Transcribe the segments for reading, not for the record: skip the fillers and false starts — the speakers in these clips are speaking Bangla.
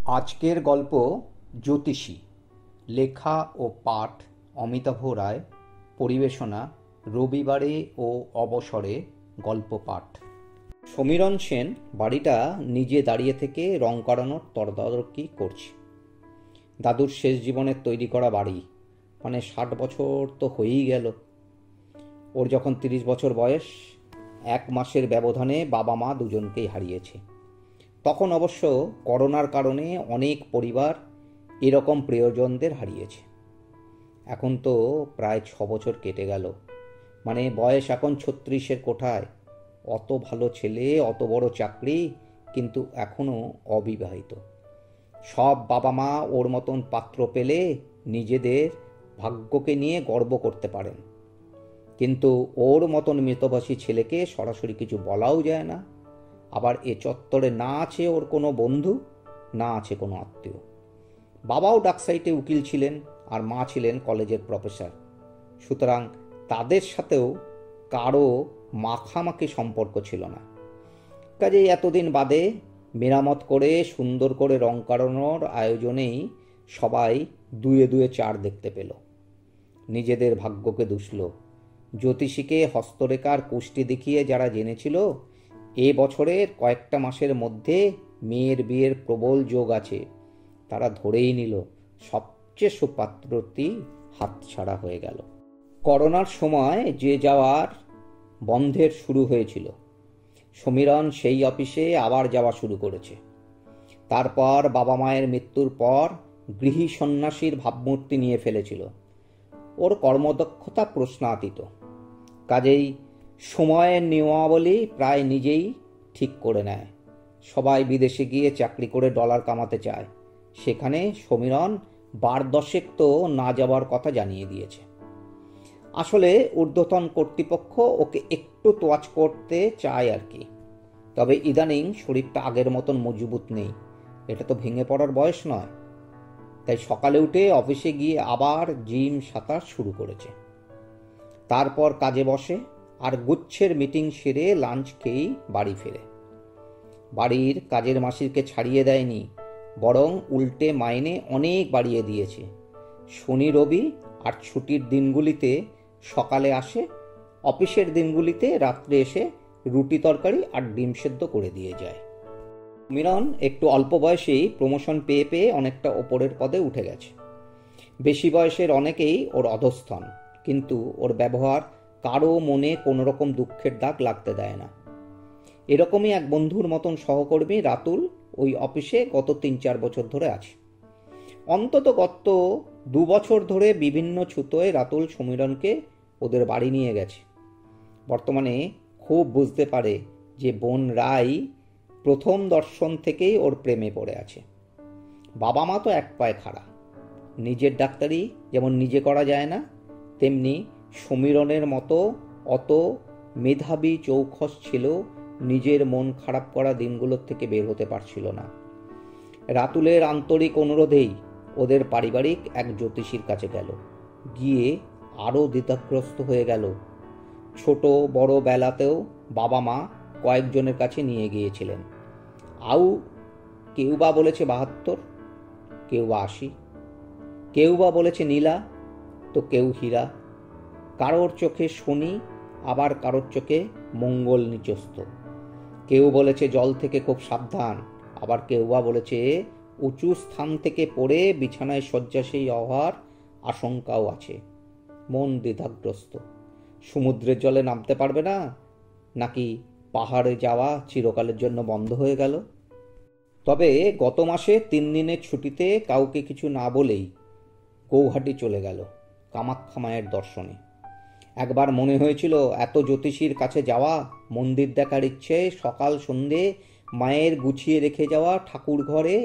আজকের গল্প জ্যোতিষী। লেখা ও পাঠ অমিতাভ রায়। পরিবেশনা রবিবারে ও অবসরে গল্প পাঠ। সমীরণ সেন বাড়িটা নিজে দাঁড়িয়ে থেকে রং করানোর তদারকি করছে। দাদুর শেষ জীবনের তৈরি করা বাড়ি, মানে 60 বছর তো হয়েই গেল। ওর যখন 30 বছর বয়স, 1 মাসের ব্যবধানে বাবা মা দুজনকেই হারিয়েছে। তখন অবশ্য করোনার কারণে অনেক পরিবার এরকম প্রিয়জনদের হারিয়েছে। এখন তো প্রায় 6 বছর কেটে গেল, মানে বয়স এখন 36-এর কোঠায়। অত ভালো ছেলে, অত বড় চাকরি, কিন্তু এখনও অবিবাহিত। সব বাবা মা ওর মতন পাত্র পেলে নিজেদের ভাগ্যকে নিয়ে গর্ব করতে পারেন, কিন্তু ওর মতন মৃতভাষী ছেলেকে সরাসরি কিছু বলাও যায় না। আবার এ চত্বরে না আছে ওর কোনো বন্ধু, না আছে কোনো আত্মীয়। বাবাও ডাকসাইটে উকিল ছিলেন, আর মা ছিলেন কলেজের প্রফেসর। সুতরাং তাদের সাথেও কারো মাখামাখি সম্পর্ক ছিল না। কাজেই এতদিন বাদে মেরামত করে সুন্দর করে রং করানোর আয়োজনেই সবাই দুয়ে দুয়ে 4 দেখতে পেল। নিজেদের ভাগ্যকে দুষল। জ্যোতিষীকে হস্তরেখার কুষ্টি দেখিয়ে যারা জেনেছিল এ বছরের কয়েকটা মাসের মধ্যে মেয়ের বিয়ের প্রবল যোগ আছে, তারা ধরেই নিল সবচেয়ে সুপাত্রটি হাতছাড়া হয়ে গেল। করোনার সময় যে যাওয়ার বন্ধের শুরু হয়েছিল, সমীরণ সেই অফিসে আবার যাওয়া শুরু করেছে। তারপর বাবা মায়ের মৃত্যুর পর গৃহী সন্ন্যাসীর ভাবমূর্তি নিয়ে ফেলেছিল। ওর কর্মদক্ষতা প্রশ্নাতীত। কাজেই সময়ের নিয়মাবলী প্রায় নিজেই ঠিক করে নেয়। সবাই বিদেশে গিয়ে চাকরি করে ডলার কামাতে চায়, সেখানে সমীরণ 12 তো না যাওয়ার কথা জানিয়ে দিয়েছে। আসলে ঊর্ধ্বতন কর্তৃপক্ষ ওকে একটু তোয়াজ করতে চায় আর কি। তবে ইদানিং শরীরটা আগের মতন মজবুত নেই, এটা তো ভেঙে পড়ার বয়স নয়। তাই সকালে উঠে অফিসে গিয়ে আবার জিম, সাঁতার শুরু করেছে। তারপর কাজে বসে, আর গুচ্ছের মিটিং সেরে লাঞ্চ খেয়েই বাড়ি ফেরে। বাড়ির কাজের মাসিকে ছাড়িয়ে দেয়নি, বরং উল্টে মাইনে অনেক বাড়িয়ে দিয়েছে। শনি রবি আর ছুটির দিনগুলিতে সকালে আসে, অফিসের দিনগুলিতে রাত্রে এসে রুটি তরকারি আর ডিম সেদ্ধ করে দিয়ে যায়। মিরন একটু অল্প বয়সেই প্রমোশন পেয়ে পেয়ে অনেকটা ওপরের পদে উঠে গেছে। বেশি বয়সের অনেকেই ওর অধস্তন, কিন্তু ওর ব্যবহার কারো মনে কোনো রকম দুঃখের দাগ লাগতে দেয় না। এরকমই এক বন্ধুর মতন সহকর্মী রাতুল ওই অফিসে গত 3-4 বছর ধরে আছে। অন্তত গত 2 বছর ধরে বিভিন্ন ছুতোয় রাতুল সমীরণকে ওদের বাড়ি নিয়ে গেছে। বর্তমানে খুব বুঝতে পারে যে বোন রাই প্রথম দর্শন থেকেই ওর প্রেমে পড়ে আছে। বাবা মা তো এক পায়ে খাড়া। নিজের ডাক্তারি যেমন নিজে করা যায় না, তেমনি সমীরণের মতো অত মেধাবী চৌখস ছিল নিজের মন খারাপ করা দিনগুলোর থেকে বের হতে পারছিল না। রাতুলের আন্তরিক অনুরোধেই ওদের পারিবারিক এক জ্যোতিষীর কাছে গেল। গিয়ে আরও দ্বিধাগ্রস্ত হয়ে গেল। ছোট বড় বেলাতেও বাবা মা কয়েকজনের কাছে নিয়ে গিয়েছিলেন। কেউ বা বলেছে 72, কেউ বা 80, কেউ বা বলেছে নীলা, তো কেউ হীরা। কারোর চোখে শনি, আবার কারোর চোখে মঙ্গল নিচস্থ। কেউ বলেছে জল থেকে খুব সাবধান, আবার কেউ বা বলেছে উঁচু স্থান থেকে পড়ে বিছানায় শয্যাশায়ী হওয়ার আশঙ্কাও আছে। মন দ্বিধাগ্রস্ত। সমুদ্রের জলে নামতে পারবে না, নাকি পাহাড়ে যাওয়া চিরকালের জন্য বন্ধ হয়ে গেল। তবে গত মাসে 3 দিনের ছুটিতে কাউকে কিছু না বলেই গৌহাটি চলে গেল কামাখ্যা মায়ের দর্শনে। একবার মনে হয়েছিল এত জ্যোতিষীর কাছে যাওয়া, মন্দির দেখার ইচ্ছে, সকাল সন্ধে মায়ের গুছিয়ে রেখে যাওয়া ঠাকুর ঘরে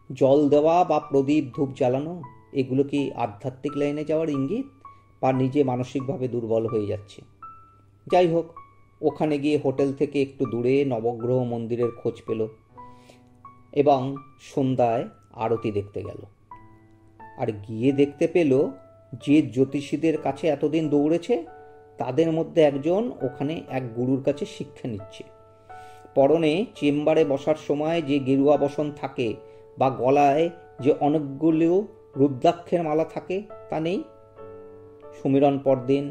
জল দেওয়া বা প্রদীপ ধূপ জ্বালানো, এগুলো কি আধ্যাত্মিক লাইনে যাওয়ার ইঙ্গিত, বা নিজে মানসিকভাবে দুর্বল হয়ে যাচ্ছে? যাই হোক, ওখানে গিয়ে হোটেল থেকে একটু দূরে নবগ্রহ মন্দিরের খোঁজ পেল এবং সন্ধ্যায় আরতি দেখতে গেল। আর গিয়ে দেখতে পেল যে জ্যোতিষীদের কাছে এতদিন দৌড়েছে তাদের মধ্যে একজন ওখানে এক গুরুর কাছে শিক্ষা নিচ্ছে। পরনে চেম্বারে বসার সময় যে গেরুয়া বসন থাকে, বা গলায় যে অনেকগুলো রুদ্রাক্ষের মালা থাকে তা নেই। সমীরণ পরদিন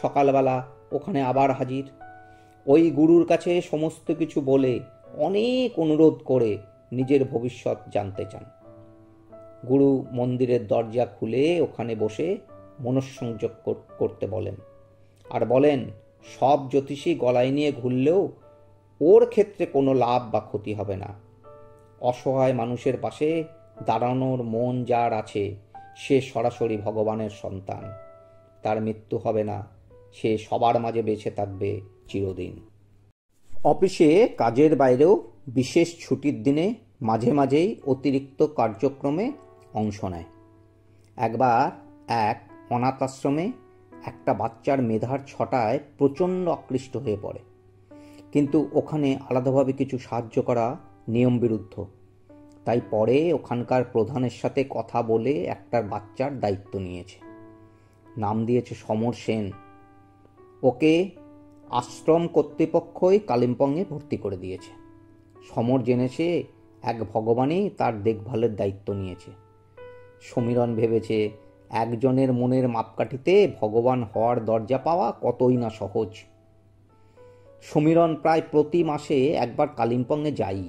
সকালবেলা ওখানে আবার হাজির। ওই গুরুর কাছে সমস্ত কিছু বলে অনেক অনুরোধ করে নিজের ভবিষ্যৎ জানতে চান। গুরু মন্দিরের দরজা খুলে ওখানে বসে মনঃসংযোগ করতে বলেন, আর বলেন সব জ্যোতিষী গলায় নিয়ে ঘুরলেও ওর ক্ষেত্রে কোনো লাভ বা ক্ষতি হবে না। অসহায় মানুষের পাশে দাঁড়ানোর মন যার আছে সে সরাসরি ভগবানের সন্তান, তার মৃত্যু হবে না, সে সবার মাঝে বেঁচে থাকবে চিরদিন। অফিসে কাজের বাইরেও বিশেষ ছুটির দিনে মাঝে মাঝেই অতিরিক্ত কার্যক্রমে অংশ নেয়। একবার এক অনাথ আশ্রমে একটা বাচ্চার মেধার ছটায় প্রচণ্ড আকৃষ্ট হয়ে পড়ে, কিন্তু ওখানে আলাদাভাবে কিছু সাহায্য করা নিয়ম বিরুদ্ধ। তাই পরে ওখানকার প্রধানের সাথে কথা বলে একটা বাচ্চার দায়িত্ব নিয়েছে। নাম দিয়েছে সমর সেন। ওকে আশ্রম কর্তৃপক্ষই কালিম্পংয়ে ভর্তি করে দিয়েছে। সমর জেনেছে এক ভগবানই তার দেখভালের দায়িত্ব নিয়েছে। সমীরণ ভেবেছে একজনের মনের মাপকাঠিতে ভগবান হওয়ার দরজা পাওয়া কতই না সহজ। সমীরণ প্রায় প্রতি মাসে একবার কালিম্পংয়ে যাই।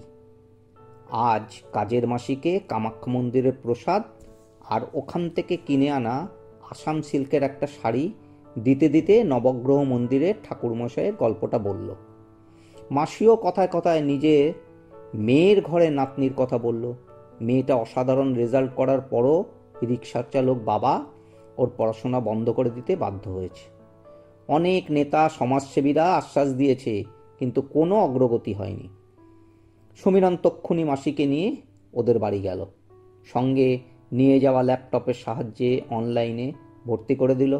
আজ কাজের মাসিকে কামাখ্যা মন্দিরের প্রসাদ আর ওখান থেকে কিনে আনা আসাম সিল্কের একটা শাড়ি দিতে দিতে নবগ্রহ মন্দিরের ঠাকুরমশাইয়ের গল্পটা বলল। মাসিও কথায় কথায় নিজের মেয়ের ঘরে নাতনির কথা বলল। মেয়েটা অসাধারণ রেজাল্ট করার পরও রিক্সা চালক বাবা ওর পড়াশোনা বন্ধ করে দিতে বাধ্য হয়েছে। অনেক নেতা সমাজসেবীরা আশ্বাস দিয়েছে, কিন্তু কোনো অগ্রগতি হয়নি। সমীরণ তক্ষুনি মাসিকে নিয়ে ওদের বাড়ি গেল। সঙ্গে নিয়ে যাওয়া ল্যাপটপের সাহায্যে অনলাইনে ভর্তি করে দিল।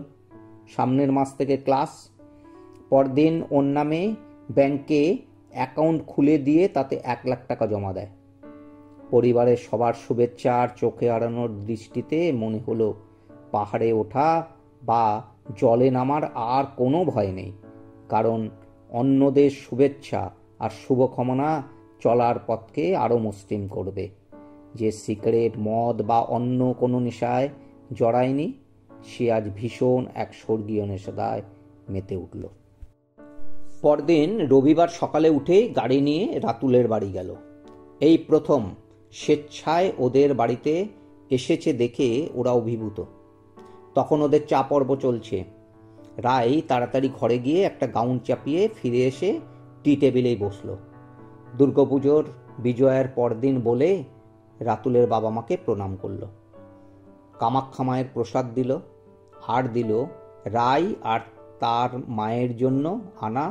সামনের মাস থেকে ক্লাস। পরদিন ওর নামে ব্যাংকে অ্যাকাউন্ট খুলে দিয়ে তাতে 1 লাখ টাকা জমা দেয়। পরিবারের সবার শুভেচ্ছা আর চোখে আড়ানোর দৃষ্টিতে মনে হলো পাহাড়ে ওঠা বা জলে নামার আর কোনো ভয় নেই, কারণ অন্যদের শুভেচ্ছা আর শুভকামনা চলার পথকে আরও মসৃণ করবে। যে সিগারেট, মদ বা অন্য কোনো নেশায় জড়ায়নি সে আজ ভীষণ এক স্বর্গীয় নেশাদায় মেতে উঠল। পরদিন রবিবার সকালে উঠে গাড়ি নিয়ে রাতুলের বাড়ি গেল। এই প্রথম স্বেচ্ছায় ওদের বাড়িতে এসেছে দেখে ওরা অভিভূত। তখন ওদের চা পর্ব চলছে। রায় তাড়াতাড়ি ঘরে গিয়ে একটা গাউন চাপিয়ে ফিরে এসে টি টেবিলেই বসল। দুর্গাপুজোর বিজয়ার পরদিন বলে রাতুলের বাবা মাকে প্রণাম করল। কামাখ্যা মায়ের প্রসাদ দিল, আর দিল রায় আর তার মায়ের জন্য আনা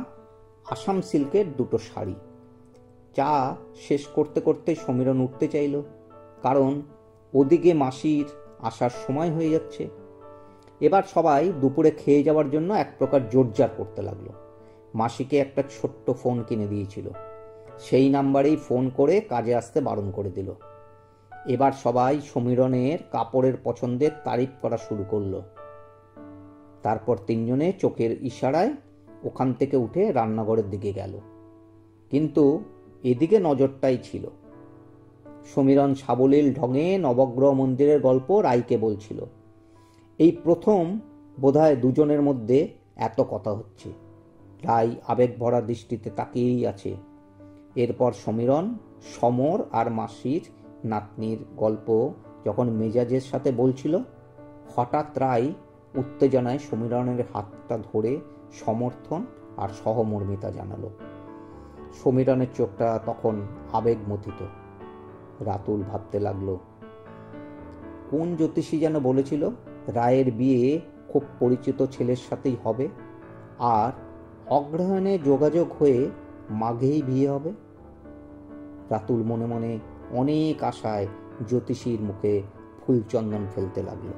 আসাম সিল্কের 2টো শাড়ি। চা শেষ করতে করতে সমীরণ উঠতে চাইল, কারণ ওদিকে মাসির আসার সময় হয়ে যাচ্ছে। এবার সবাই দুপুরে খেয়ে যাওয়ার জন্য এক প্রকার জোরজার করতে লাগলো। মাসিকে একটা ছোট্ট ফোন কিনে দিয়েছিল, সেই নাম্বারেই ফোন করে কাজে আসতে বারণ করে দিল। এবার সবাই সমীরণের কাপড়ের পছন্দের তারিফ করা শুরু করলো। তারপর 3 জনে চোখের ইশারায় ওখান থেকে উঠে রান্নাঘরের দিকে গেল, কিন্তু এদিকে নজরটাই ছিল। সমীরণ সাবলীল ঢঙে নবগ্রহ মন্দিরের গল্প রায়কে বলছিল। এই প্রথম বোধহয় দুজনের মধ্যে এত কথা হচ্ছে। রায় আবেগ ভরা দৃষ্টিতে তাকিয়েই আছে। এরপর সমীরণ সমর আর মাসির নাতনির গল্প যখন মেজাজের সাথে বলছিল, হঠাৎ রায় উত্তেজনায় সমীরণের হাতটা ধরে সমর্থন আর সহমর্মিতা জানালো। সমীরণের চোখটা তখন আবেগমথিত। রাতুল ভাবতে লাগলো, কোন জ্যোতিষী যেন বলেছিল রায়ের বিয়ে খুব পরিচিত ছেলের সাথেই হবে, আর অগ্রহায়ণে যোগাযোগ হয়ে মাঘেই বিয়ে হবে। রাতুল মনে মনে অনেক আশায় জ্যোতিষীর মুখে ফুলচন্দন ফেলতে লাগলো।